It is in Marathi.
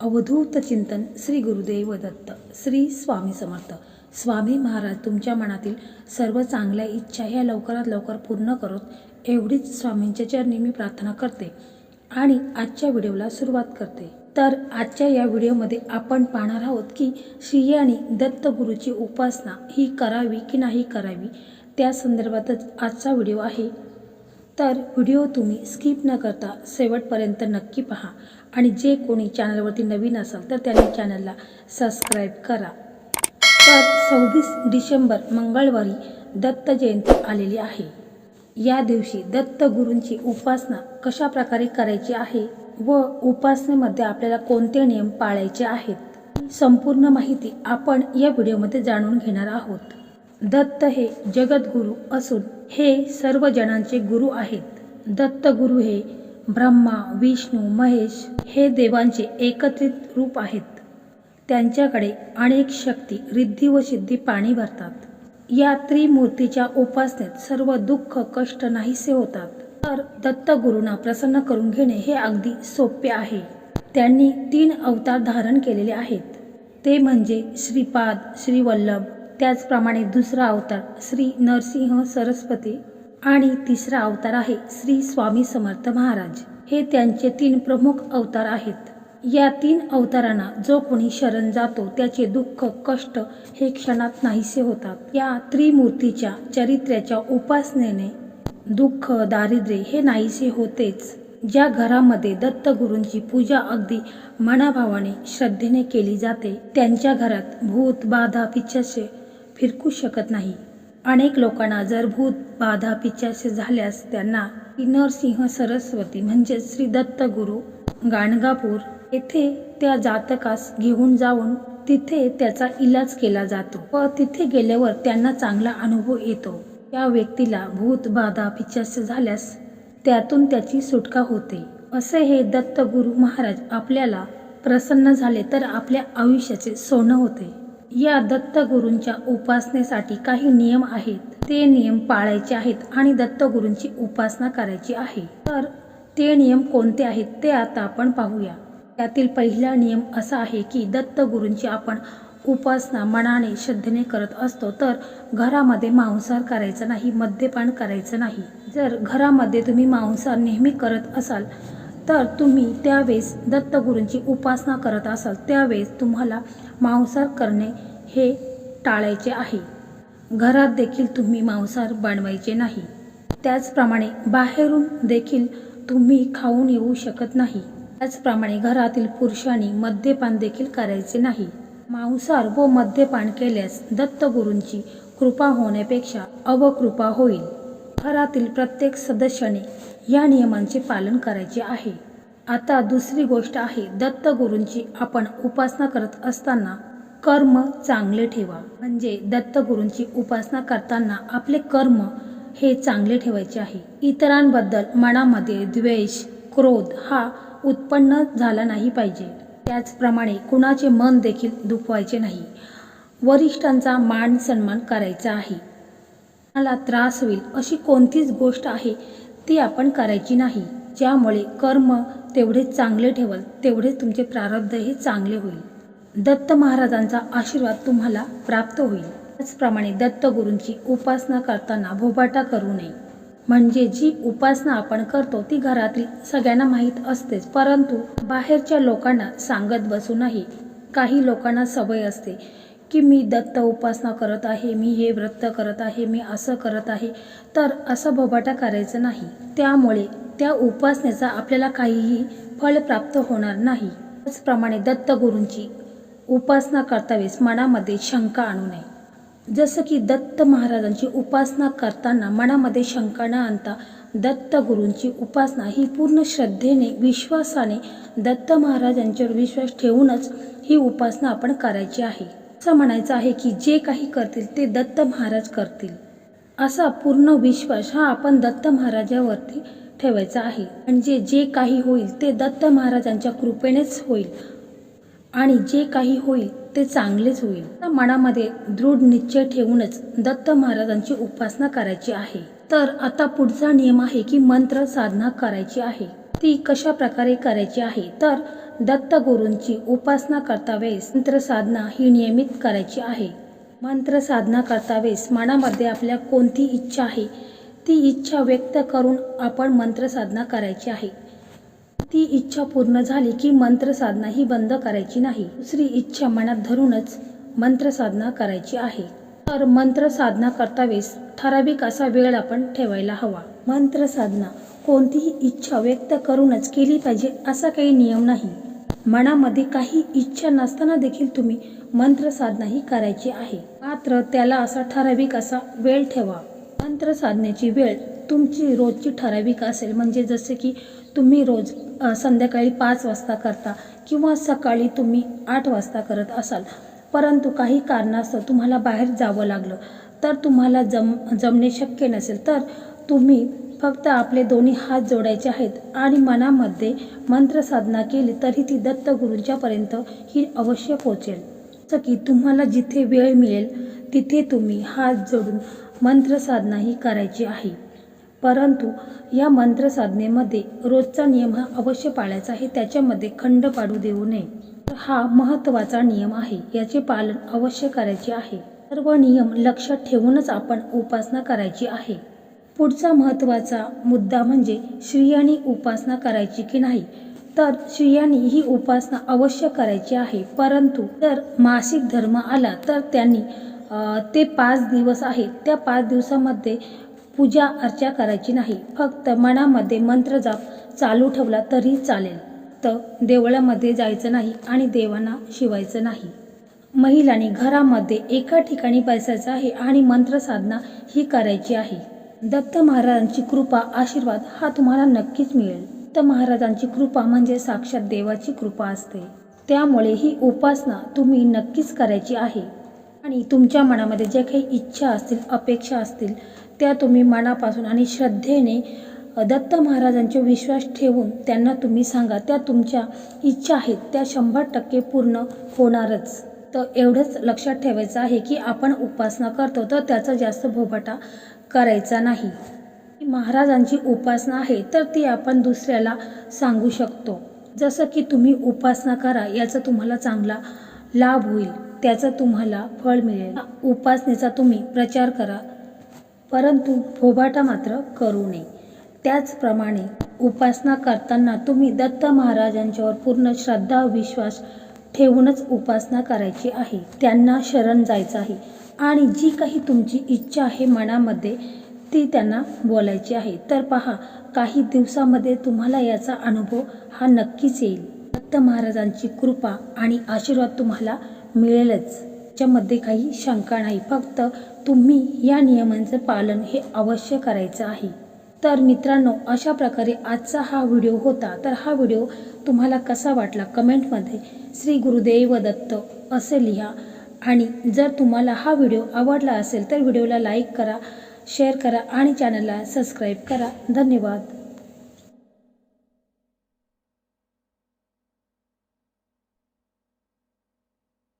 अवधूत चिंतन श्री गुरुदेव दत्त श्री स्वामी समर्थ। स्वामी महाराज तुमच्या मनातील सर्व चांगल्या इच्छा ह्या लवकरात लवकर पूर्ण करोत एवढीच स्वामींच्या चरणी मी प्रार्थना करते आणि आजच्या व्हिडिओला सुरुवात करते। तर आजच्या या व्हिडिओमध्ये आपण पाहणार आहोत की श्रेयांनी दत्तगुरूची उपासना ही करावी की नाही करावी, त्या संदर्भातच आजचा व्हिडिओ आहे। तर व्हिडिओ तुम्ही स्किप न करता शेवटपर्यंत नक्की पहा आणि जे कोणी चॅनलवरती नवीन असाल तर त्यांनी चॅनलला सबस्क्राईब करा। तर 26 डिसेंबर मंगळवारी दत्त जयंती आलेली आहे। या दिवशी दत्तगुरूंची उपासना कशा प्रकारे करायची आहे व उपासनेमध्ये आपल्याला कोणते नियम पाळायचे आहेत, संपूर्ण माहिती आपण या व्हिडिओमध्ये जाणून घेणार आहोत। दत्त हे जगद्गुरू असून हे सर्व जणांचे गुरु आहेत। दत्तगुरू हे ब्रह्मा, विष्णू, महेश हे देवांचे एकत्रित रूप आहेत। त्यांच्याकडे अनेक शक्ती, रिद्धी व सिद्धी पाणी भरतात। या त्रिमूर्तीच्या उपासनेत सर्व दुःख, कष्ट नाहीसे होतात। तर दत्तगुरूंना प्रसन्न करून घेणे हे अगदी सोपे आहे। त्यांनी 3 अवतार धारण केलेले आहेत, ते म्हणजे श्रीपाद, श्रीवल्लभ, त्याचप्रमाणे दुसरा अवतार श्री नरसिंह सरस्वती आणि तिसरा अवतार आहे श्री स्वामी समर्थ महाराज। हे त्यांचे 3 प्रमुख अवतार आहेत। या 3 अवतारांना जो कोणी शरण जातो त्याचे दुःख, कष्ट हे क्षणात नाहीसे होतात। या त्रिमूर्तीच्या चरित्र्याच्या उपासनेने दुःख, दारिद्र्य हे नाहीसे होतेच। ज्या घरामध्ये दत्तगुरूंची पूजा अगदी मनाभावाने, श्रद्धेने केली जाते त्यांच्या घरात भूत, बाधा, पिशाचे फिरकू शकत नाही। अनेक लोकांना जर भूत, बाधा, पिशाचे झाल्यास त्यांना नरसिंह सरस्वती म्हणजे श्री दत्तगुरू गाणगापूर येथे त्या जातकास घेऊन जाऊन तिथे त्याचा इलाज केला जातो व तिथे गेल्यावर त्यांना चांगला अनुभव येतो। त्या व्यक्तीला भूत, बाधा, पिशाचे झाल्यास त्यातून त्याची सुटका होते। असे हे दत्तगुरू महाराज आपल्याला प्रसन्न झाले तर आपल्या आयुष्याचे सोनं होते। या दत्तगुरूंच्या उपासनेसाठी काही नियम आहेत, ते नियम पाळायचे आहेत आणि दत्तगुरूंची उपासना करायची आहे। तर ते नियम कोणते आहेत ते आता आपण पाहूया। त्यातील पहिला नियम असा आहे की दत्तगुरूंची आपण उपासना मनाने, श्रद्धेने करत असतो तर घरामध्ये मांसाहार करायचा नाही, मद्यपान करायचं नाही। जर घरामध्ये तुम्ही मांसाहार नेहमी करत असाल तर तुम्ही त्यावेळेस दत्तगुरूंची उपासना करत असाल त्यावेळेस तुम्हाला मांसाहार करणे हे टाळायचे आहे। घरात देखील तुम्ही मांसाहार बनवायचे नाही। त्याचप्रमाणे बाहेरून देखील तुम्ही खाऊन येऊ शकत नाही। त्याचप्रमाणे घरातील पुरुषांनी मद्यपान देखील करायचे नाही। मांसाहार व मद्यपान केल्यास दत्तगुरूंची कृपा होण्यापेक्षा अवकृपा होईल। घरातील प्रत्येक सदस्याने या नियमांचे पालन करायचे आहे। आता दुसरी गोष्ट आहे, दत्तगुरूंची आपण उपासना करत असताना कर्म चांगले ठेवा। म्हणजे दत्तगुरूंची उपासना करताना आपले कर्म हे चांगले ठेवायचे आहे। इतरांबद्दल मनामध्ये द्वेष, क्रोध हा उत्पन्न झाला नाही पाहिजे। त्याचप्रमाणे कुणाचे मन देखील दुखवायचे नाही। वरिष्ठांचा मान सन्मान करायचा आहे। मला त्रास होईल अशी कोणतीच गोष्ट आहे ती आपण करायची नाही। ज्यामुळे कर्म तेवढे चांगले ठेवाल तेवढे तुमचे प्रारब्ध हे चांगले होईल। दत्त महाराजांचा आशीर्वाद तुम्हाला प्राप्त होईल। त्याचप्रमाणे दत्तगुरूंची उपासना करताना भोबाटा करू नये। म्हणजे जी उपासना आपण करतो ती घरातील सगळ्यांना माहीत असतेच, परंतु बाहेरच्या लोकांना सांगत बसू नये। काही लोकांना सवय असते की मी दत्त उपासना करत आहे, मी हे व्रत करत आहे, मी असं करत आहे, तर असं भोबाटा करायचं नाही। त्यामुळे त्या उपासनेचा आपल्याला काहीही फळ प्राप्त होणार नाही। त्याचप्रमाणे दत्तगुरूंची उपासना करतावेळेस मनामध्ये शंका आणू नये। जसं की दत्त महाराजांची उपासना करताना मनामध्ये शंका न आणता दत्तगुरूंची उपासना ही पूर्ण श्रद्धेने, विश्वासाने दत्त महाराजांच्यावर विश्वास ठेवूनच ही उपासना आपण करायची आहे। असं म्हणायचं आहे की जे काही करतील ते दत्त महाराज करतील, असा पूर्ण विश्वास हा आपण दत्त महाराजावरती ठेवायचा आहे। म्हणजे जे काही होईल ते दत्त महाराजांच्या कृपेनेच होईल आणि जे काही होईल ते चांगलेच होईल। मनामध्ये दृढ निश्चय ठेवूनच दत्त महाराजांची उपासना करायची आहे। तर आता पुढचा नियम आहे की मंत्र साधना करायची आहे। ती कशा प्रकारे करायची आहे, तर दत्तगुरूंची उपासना करता वेळेस मंत्र साधना ही नियमित करायची आहे. मंत्र साधना करता वेळेस मनामध्ये आपल्या कोणती इच्छा आहे ती इच्छा व्यक्त करून आपण मंत्र साधना करायची आहे. ती इच्छा पूर्ण झाली की मंत्र साधना ही बंद करायची नाही. दुसरी इच्छा मनात धरूनच मंत्र साधना करायची आहे. तर मंत्र साधना करता वेळेस ठराविक असा वेळ आपण ठेवायला हवा. मंत्र साधना कोणतीही इच्छा व्यक्त करूनच केली पाहिजे असा काही नियम नाही. मनामध्ये काही इच्छा नसताना देखील तुम्ही मंत्र साधना ही करायची आहे. मात्र त्याला असा ठराविक असा वेळ ठेवा. मंत्र साधनेची वेळ तुमची रोजची ठराविक असेल, म्हणजे जसे की तुम्ही रोज संध्याकाळी 5 वाजता करता किंवा सकाळी तुम्ही 8 वाजता करत असाल, परंतु काही कारणास्तव तुम्हाला बाहेर जावं लागलं तर तुम्हाला जमणे शक्य नसेल तर तुम्ही फक्त आपले दोन्ही हात जोडायचे आहेत आणि मनामध्ये मंत्र साधना केली तरी ती दत्तगुरूंच्यापर्यंत ही अवश्य पोहोचेल. जसं की तुम्हाला जिथे वेळ मिळेल तिथे तुम्ही हात जोडून मंत्र साधना ही करायची आहे. परंतु या मंत्र साधनेमध्ये रोजचा नियम हा अवश्य पाळायचा आहे. त्याच्यामध्ये खंड पाडू देऊ नये. हा महत्त्वाचा नियम आहे. याचे पालन अवश्य करायचे आहे. सर्व नियम लक्षात ठेवूनच आपण उपासना करायची आहे. पुढचा महत्त्वाचा मुद्दा म्हणजे स्त्रियांनी उपासना करायची की नाही. तर स्त्रियांनी ही उपासना अवश्य करायची आहे. परंतु जर मासिक धर्म आला तर त्यांनी ते 5 दिवस आहेत त्या 5 दिवसामध्ये पूजा अर्चा करायची नाही. फक्त मनामध्ये मंत्र जाप चालू ठेवला तरी चालेल. तर देवळामध्ये जायचं नाही आणि देवांना शिवायचं नाही. महिलांनी घरामध्ये एका ठिकाणी बसायचं आहे आणि मंत्र साधना ही करायची आहे. दत्त महाराजांची कृपा आशीर्वाद हा तुम्हाला नक्कीच मिळेल. दत्त महाराजांची कृपा म्हणजे साक्षात देवाची कृपा असते. त्यामुळे ही उपासना तुम्ही नक्कीच करायची आहे. आणि तुमच्या मनामध्ये ज्या काही इच्छा असतील, अपेक्षा असतील त्या तुम्ही मनापासून आणि श्रद्धेने दत्त महाराजांचे विश्वास ठेवून त्यांना तुम्ही सांगा. त्या तुमच्या इच्छा आहेत त्या 100% पूर्ण होणारच. तर एवढंच लक्षात ठेवायचं आहे की आपण उपासना करतो तर त्याचा जास्त भोबाटा करायचा नाही. महाराजांची उपासना आहे तर ती आपण दुसऱ्याला सांगू शकतो. जसं की तुम्ही उपासना करा, याचा तुम्हाला चांगला लाभ होईल, त्याचं तुम्हाला फळ मिळेल. उपासनेचा तुम्ही प्रचार करा, परंतु भोबाटा मात्र करू नये. त्याचप्रमाणे उपासना करताना तुम्ही दत्त महाराजांच्यावर पूर्ण श्रद्धा विश्वास ठेवूनच उपासना करायची आहे. त्यांना शरण जायचं आहे आणि जी काही तुमची इच्छा आहे मनामध्ये ती त्यांना बोलायची आहे. तर पहा, काही दिवसामध्ये तुम्हाला याचा अनुभव हा नक्कीच येईल. दत्त महाराजांची कृपा आणि आशीर्वाद तुम्हाला मिळेलच, त्याच्यामध्ये काही शंका नाही. फक्त तुम्ही या नियमांचं पालन हे अवश्य करायचं आहे. तर मित्रांनो, अशा प्रकारे आजचा हा व्हिडिओ होता. तर हा व्हिडिओ तुम्हाला कसा वाटला कमेंटमध्ये श्री गुरुदेव दत्त असे लिहा. आणि जर तुम्हाला हा व्हिडिओ आवडला असेल तर व्हिडिओला लाईक करा, शेअर करा आणि चॅनलला सबस्क्राईब करा. धन्यवाद.